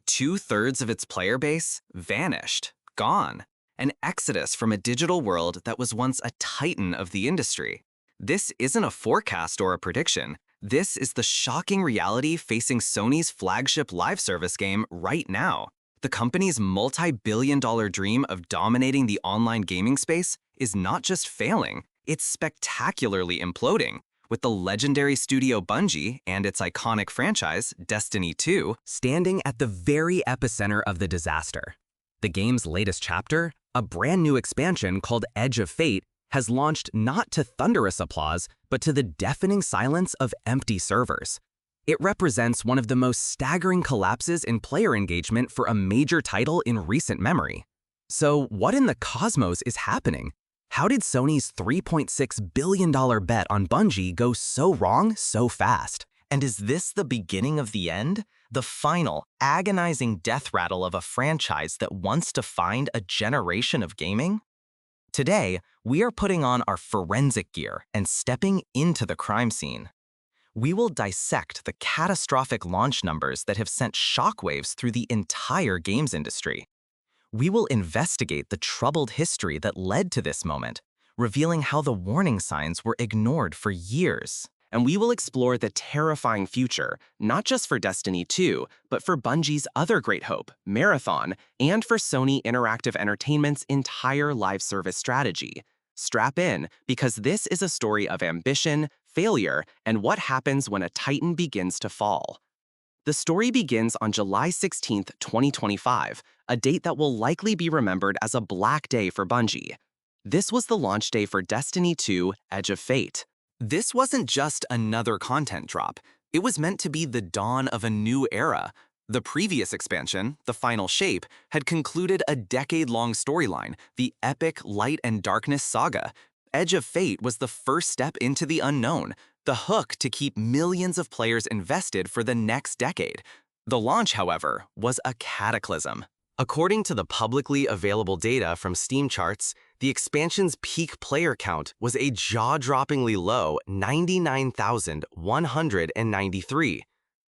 2/3 of its player base vanished, gone. An exodus from a digital world that was once a titan of the industry. This isn't a forecast or a prediction. This is the shocking reality facing Sony's flagship live service game right now. The company's multi-billion-dollar dream of dominating the online gaming space is not just failing, it's spectacularly imploding, with the legendary studio Bungie and its iconic franchise, Destiny 2, standing at the very epicenter of the disaster. The game's latest chapter, a brand new expansion called Edge of Fate, has launched not to thunderous applause, but to the deafening silence of empty servers. It represents one of the most staggering collapses in player engagement for a major title in recent memory. So what in the cosmos is happening? How did Sony's $3.6 billion bet on Bungie go so wrong so fast? And is this the beginning of the end? The final, agonizing death rattle of a franchise that once defined a generation of gaming? Today, we are putting on our forensic gear and stepping into the crime scene. We will dissect the catastrophic launch numbers that have sent shockwaves through the entire games industry. We will investigate the troubled history that led to this moment, revealing how the warning signs were ignored for years. And we will explore the terrifying future, not just for Destiny 2, but for Bungie's other great hope, Marathon, and for Sony Interactive Entertainment's entire live service strategy. Strap in, because this is a story of ambition, failure, and what happens when a titan begins to fall. The story begins on July 16, 2025, a date that will likely be remembered as a black day for Bungie. This was the launch day for Destiny 2: Edge of Fate. This wasn't just another content drop. It was meant to be the dawn of a new era. The previous expansion, The Final Shape, had concluded a decade-long storyline, the epic Light and Darkness saga. Edge of Fate was the first step into the unknown, the hook to keep millions of players invested for the next decade. The launch, however, was a cataclysm. According to the publicly available data from Steam charts, the expansion's peak player count was a jaw-droppingly low 99,193.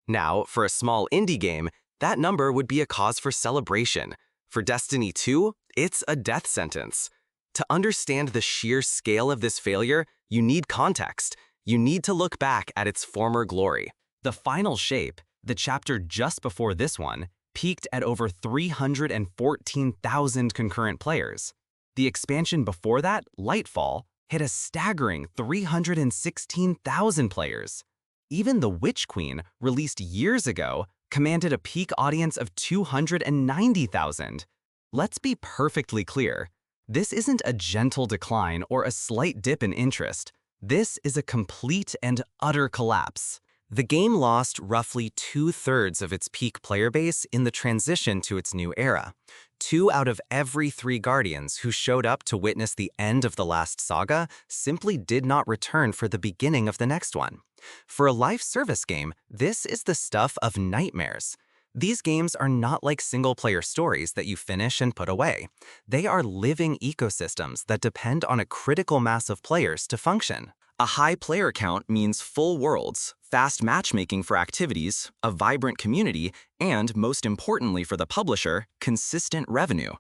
Now, for a small indie game, that number would be a cause for celebration. For Destiny 2, it's a death sentence. To understand the sheer scale of this failure, you need context. You need to look back at its former glory. The Final Shape, the chapter just before this one, peaked at over 314,000 concurrent players. The expansion before that, Lightfall, hit a staggering 316,000 players. Even The Witch Queen, released years ago, commanded a peak audience of 290,000. Let's be perfectly clear. This isn't a gentle decline or a slight dip in interest. This is a complete and utter collapse. The game lost roughly 2/3 of its peak player base in the transition to its new era. 2 out of every 3 Guardians who showed up to witness the end of the last saga simply did not return for the beginning of the next one. For a live service game, this is the stuff of nightmares. These games are not like single-player stories that you finish and put away. They are living ecosystems that depend on a critical mass of players to function. A high player count means full worlds, fast matchmaking for activities, a vibrant community, and, most importantly for the publisher, consistent revenue.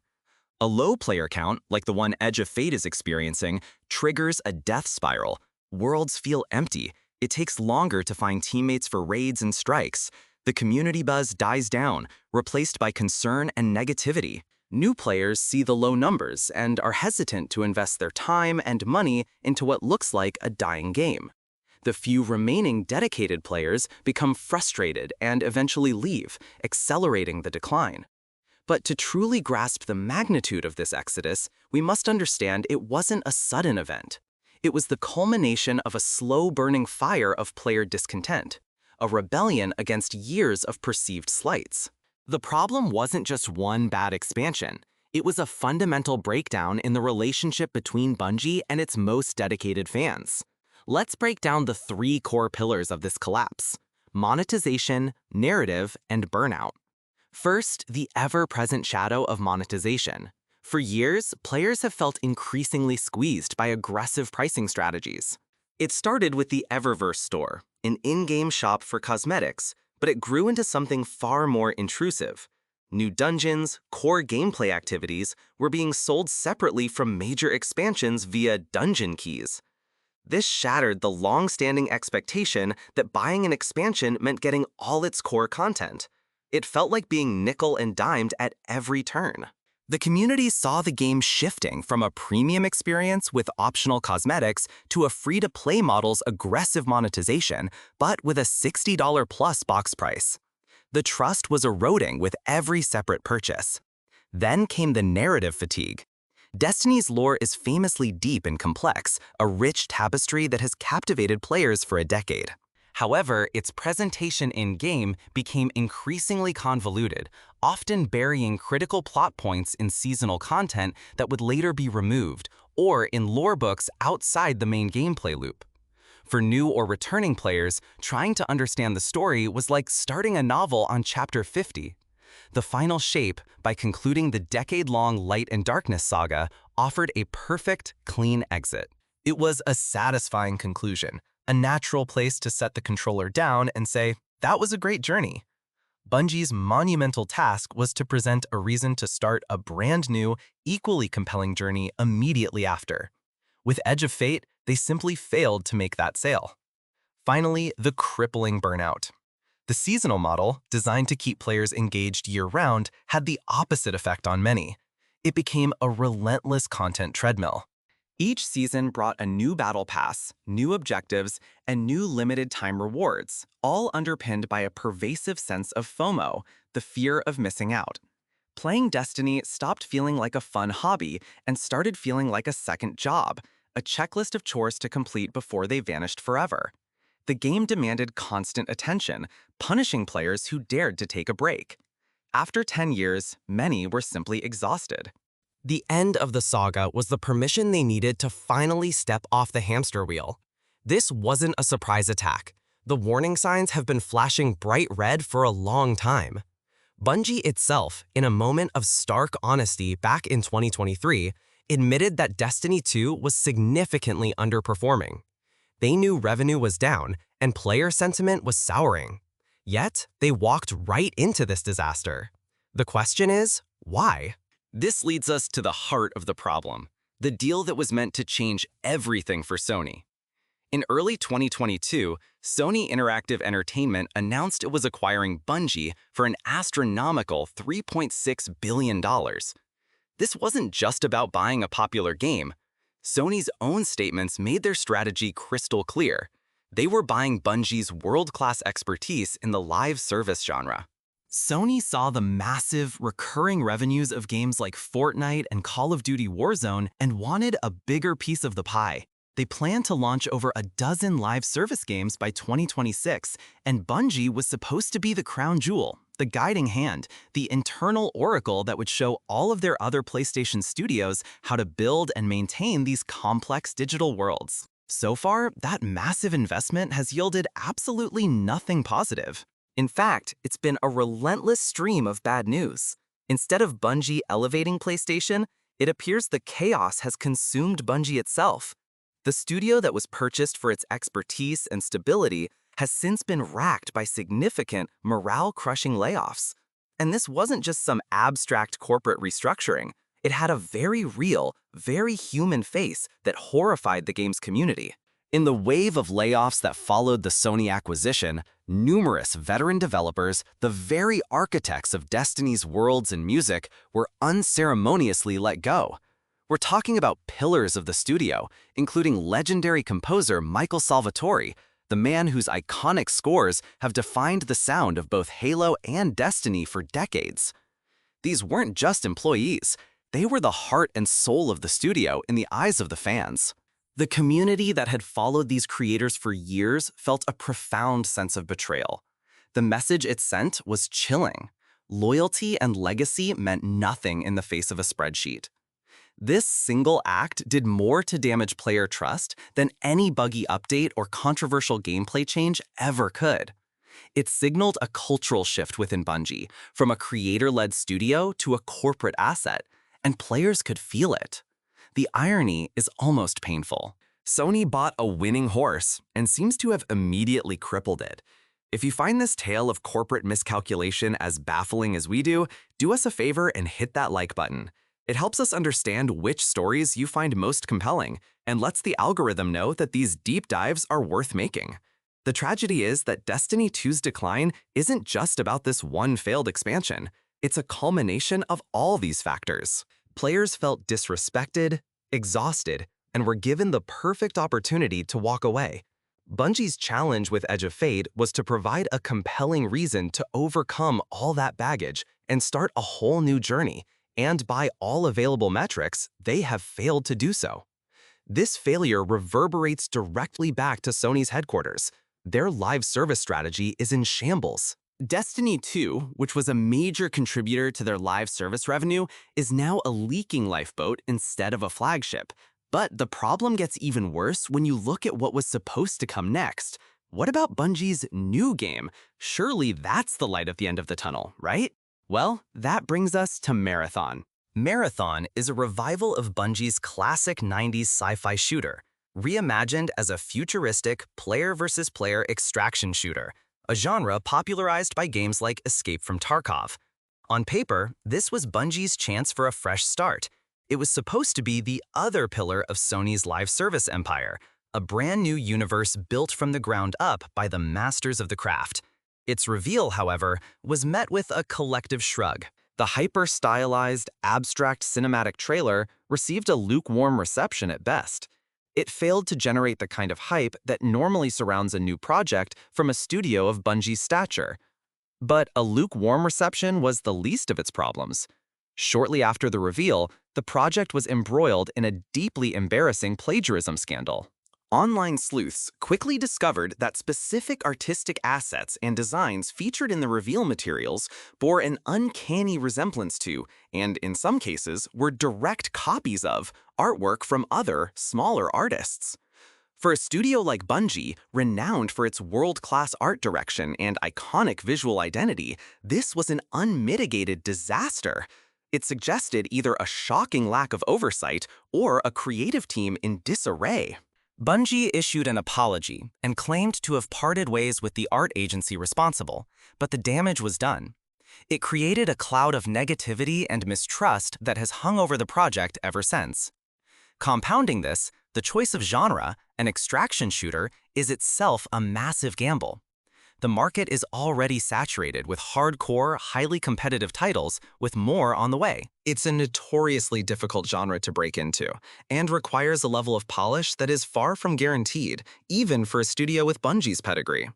A low player count, like the one Edge of Fate is experiencing, triggers a death spiral. Worlds feel empty. It takes longer to find teammates for raids and strikes. The community buzz dies down, replaced by concern and negativity. New players see the low numbers and are hesitant to invest their time and money into what looks like a dying game. The few remaining dedicated players become frustrated and eventually leave, accelerating the decline. But to truly grasp the magnitude of this exodus, we must understand it wasn't a sudden event. It was the culmination of a slow-burning fire of player discontent, a rebellion against years of perceived slights. The problem wasn't just one bad expansion. It was a fundamental breakdown in the relationship between Bungie and its most dedicated fans. Let's break down the 3 core pillars of this collapse: monetization, narrative, and burnout. First, the ever-present shadow of monetization. For years, players have felt increasingly squeezed by aggressive pricing strategies. It started with the Eververse store, an in-game shop for cosmetics, but it grew into something far more intrusive: New dungeons, core gameplay activities were being sold separately from major expansions via dungeon keys. This shattered the long-standing expectation that buying an expansion meant getting all its core content. It felt like being nickel and dimed at every turn. The community saw the game shifting from a premium experience with optional cosmetics to a free-to-play model's aggressive monetization, but with a $60 plus box price. The trust was eroding with every separate purchase. Then came the narrative fatigue. Destiny's lore is famously deep and complex, a rich tapestry that has captivated players for a decade. However, its presentation in-game became increasingly convoluted, often burying critical plot points in seasonal content that would later be removed, or in lore books outside the main gameplay loop. For new or returning players, trying to understand the story was like starting a novel on chapter 50. The final shape, by concluding the decade-long Light and Darkness saga, offered a perfect, clean exit. It was a satisfying conclusion, a natural place to set the controller down and say, that was a great journey. Bungie's monumental task was to present a reason to start a brand new, equally compelling journey immediately after. With Edge of Fate, they simply failed to make that sale. Finally, the crippling burnout. The seasonal model, designed to keep players engaged year-round, had the opposite effect on many. It became a relentless content treadmill. Each season brought a new battle pass, new objectives, and new limited-time rewards, all underpinned by a pervasive sense of FOMO, the fear of missing out. Playing Destiny stopped feeling like a fun hobby and started feeling like a second job, a checklist of chores to complete before they vanished forever. The game demanded constant attention, punishing players who dared to take a break. After 10 years, many were simply exhausted. The end of the saga was the permission they needed to finally step off the hamster wheel. This wasn't a surprise attack. The warning signs have been flashing bright red for a long time. Bungie itself, in a moment of stark honesty back in 2023, admitted that Destiny 2 was significantly underperforming. They knew revenue was down and player sentiment was souring. Yet, they walked right into this disaster. The question is, why? This leads us to the heart of the problem, the deal that was meant to change everything for Sony. In early 2022, Sony Interactive Entertainment announced it was acquiring Bungie for an astronomical $3.6 billion. This wasn't just about buying a popular game. Sony's own statements made their strategy crystal clear. They were buying Bungie's world-class expertise in the live service genre. Sony saw the massive, recurring revenues of games like Fortnite and Call of Duty Warzone and wanted a bigger piece of the pie. They planned to launch over a dozen live service games by 2026, and Bungie was supposed to be the crown jewel, the guiding hand, the internal oracle that would show all of their other PlayStation studios how to build and maintain these complex digital worlds. So far, that massive investment has yielded absolutely nothing positive. In fact, it's been a relentless stream of bad news. Instead of Bungie elevating PlayStation, it appears the chaos has consumed Bungie itself. The studio that was purchased for its expertise and stability has since been racked by significant, morale-crushing layoffs. And this wasn't just some abstract corporate restructuring. It had a very real, very human face that horrified the game's community. In the wave of layoffs that followed the Sony acquisition, numerous veteran developers, the very architects of Destiny's worlds and music, were unceremoniously let go. We're talking about pillars of the studio, including legendary composer Michael Salvatori, the man whose iconic scores have defined the sound of both Halo and Destiny for decades. These weren't just employees, they were the heart and soul of the studio in the eyes of the fans. The community that had followed these creators for years felt a profound sense of betrayal. The message it sent was chilling. Loyalty and legacy meant nothing in the face of a spreadsheet. This single act did more to damage player trust than any buggy update or controversial gameplay change ever could. It signaled a cultural shift within Bungie, from a creator-led studio to a corporate asset, and players could feel it. The irony is almost painful. Sony bought a winning horse and seems to have immediately crippled it. If you find this tale of corporate miscalculation as baffling as we do us a favor and hit that like button. It helps us understand which stories you find most compelling and lets the algorithm know that these deep dives are worth making. The tragedy is that Destiny 2's decline isn't just about this one failed expansion. It's a culmination of all these factors. Players felt disrespected, exhausted, and were given the perfect opportunity to walk away. Bungie's challenge with Edge of Fate was to provide a compelling reason to overcome all that baggage and start a whole new journey, and by all available metrics, they have failed to do so. This failure reverberates directly back to Sony's headquarters. Their live service strategy is in shambles. Destiny 2, which was a major contributor to their live service revenue, is now a leaking lifeboat instead of a flagship. But the problem gets even worse when you look at what was supposed to come next. What about Bungie's new game? Surely that's the light at the end of the tunnel, right? Well, that brings us to Marathon. Marathon is a revival of Bungie's classic 90s sci-fi shooter, reimagined as a futuristic player-versus-player extraction shooter, a genre popularized by games like Escape from Tarkov. On paper, this was Bungie's chance for a fresh start. It was supposed to be the other pillar of Sony's live service empire, a brand new universe built from the ground up by the masters of the craft. Its reveal, however, was met with a collective shrug. The hyper-stylized, abstract cinematic trailer received a lukewarm reception at best. It failed to generate the kind of hype that normally surrounds a new project from a studio of Bungie's stature. But a lukewarm reception was the least of its problems. Shortly after the reveal, the project was embroiled in a deeply embarrassing plagiarism scandal. Online sleuths quickly discovered that specific artistic assets and designs featured in the reveal materials bore an uncanny resemblance to, and in some cases were direct copies of, artwork from other, smaller artists. For a studio like Bungie, renowned for its world-class art direction and iconic visual identity, this was an unmitigated disaster. It suggested either a shocking lack of oversight or a creative team in disarray. Bungie issued an apology and claimed to have parted ways with the art agency responsible, but the damage was done. It created a cloud of negativity and mistrust that has hung over the project ever since. Compounding this, the choice of genre, an extraction shooter, is itself a massive gamble. The market is already saturated with hardcore, highly competitive titles, with more on the way. It's a notoriously difficult genre to break into, and requires a level of polish that is far from guaranteed, even for a studio with Bungie's pedigree.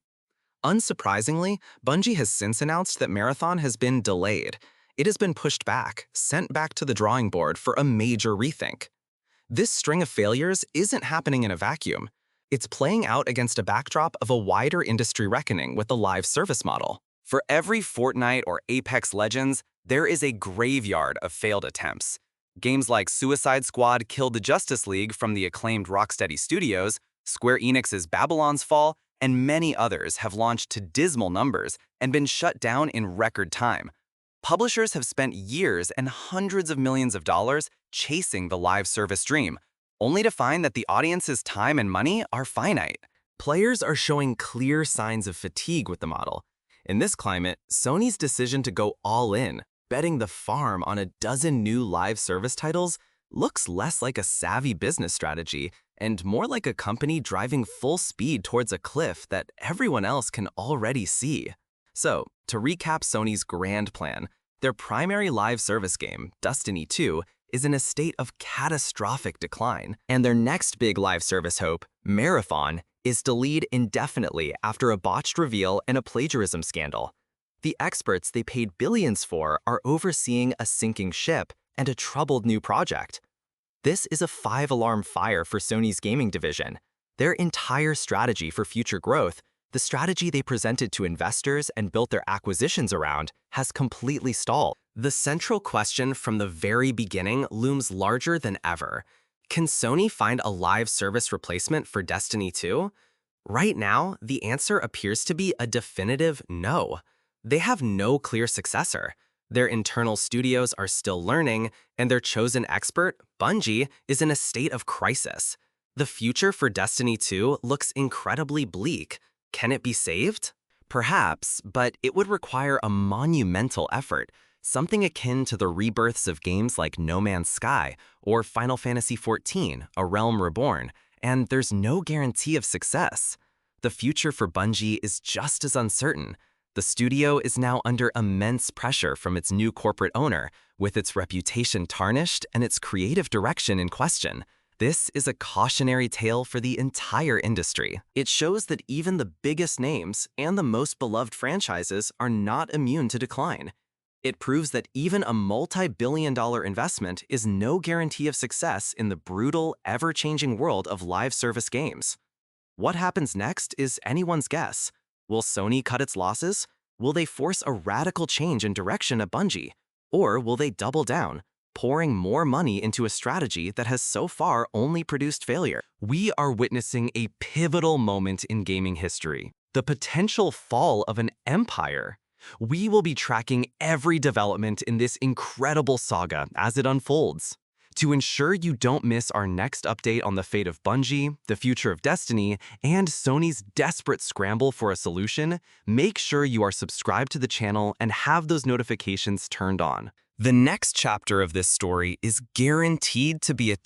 Unsurprisingly, Bungie has since announced that Marathon has been delayed. It has been pushed back, sent back to the drawing board for a major rethink. This string of failures isn't happening in a vacuum. It's playing out against a backdrop of a wider industry reckoning with the live service model. For every Fortnite or Apex Legends, there is a graveyard of failed attempts. Games like Suicide Squad killed the Justice League from the acclaimed Rocksteady Studios, Square Enix's Babylon's Fall, and many others have launched to dismal numbers and been shut down in record time. Publishers have spent years and hundreds of millions of dollars chasing the live service dream, only to find that the audience's time and money are finite. Players are showing clear signs of fatigue with the model. In this climate, Sony's decision to go all in, betting the farm on a dozen new live service titles, looks less like a savvy business strategy and more like a company driving full speed towards a cliff that everyone else can already see. So, to recap Sony's grand plan, their primary live service game, Destiny 2, is in a state of catastrophic decline, and their next big live service hope, Marathon, is delayed indefinitely after a botched reveal and a plagiarism scandal. The experts they paid billions for are overseeing a sinking ship and a troubled new project. This is a five-alarm fire for Sony's gaming division. Their entire strategy for future growth, the strategy they presented to investors and built their acquisitions around, has completely stalled. The central question from the very beginning looms larger than ever. Can Sony find a live service replacement for Destiny 2? Right now, the answer appears to be a definitive no. They have no clear successor. Their internal studios are still learning, and their chosen expert, Bungie, is in a state of crisis. The future for Destiny 2 looks incredibly bleak. Can it be saved? Perhaps, but it would require a monumental effort, something akin to the rebirths of games like No Man's Sky or Final Fantasy XIV, A Realm Reborn, and there's no guarantee of success. The future for Bungie is just as uncertain. The studio is now under immense pressure from its new corporate owner, with its reputation tarnished and its creative direction in question. This is a cautionary tale for the entire industry. It shows that even the biggest names and the most beloved franchises are not immune to decline. It proves that even a multi-billion-dollar investment is no guarantee of success in the brutal, ever-changing world of live service games. What happens next is anyone's guess. Will Sony cut its losses? Will they force a radical change in direction at Bungie? Or will they double down, pouring more money into a strategy that has so far only produced failure? We are witnessing a pivotal moment in gaming history, the potential fall of an empire. We will be tracking every development in this incredible saga as it unfolds. To ensure you don't miss our next update on the fate of Bungie, the future of Destiny, and Sony's desperate scramble for a solution, make sure you are subscribed to the channel and have those notifications turned on. The next chapter of this story is guaranteed to be a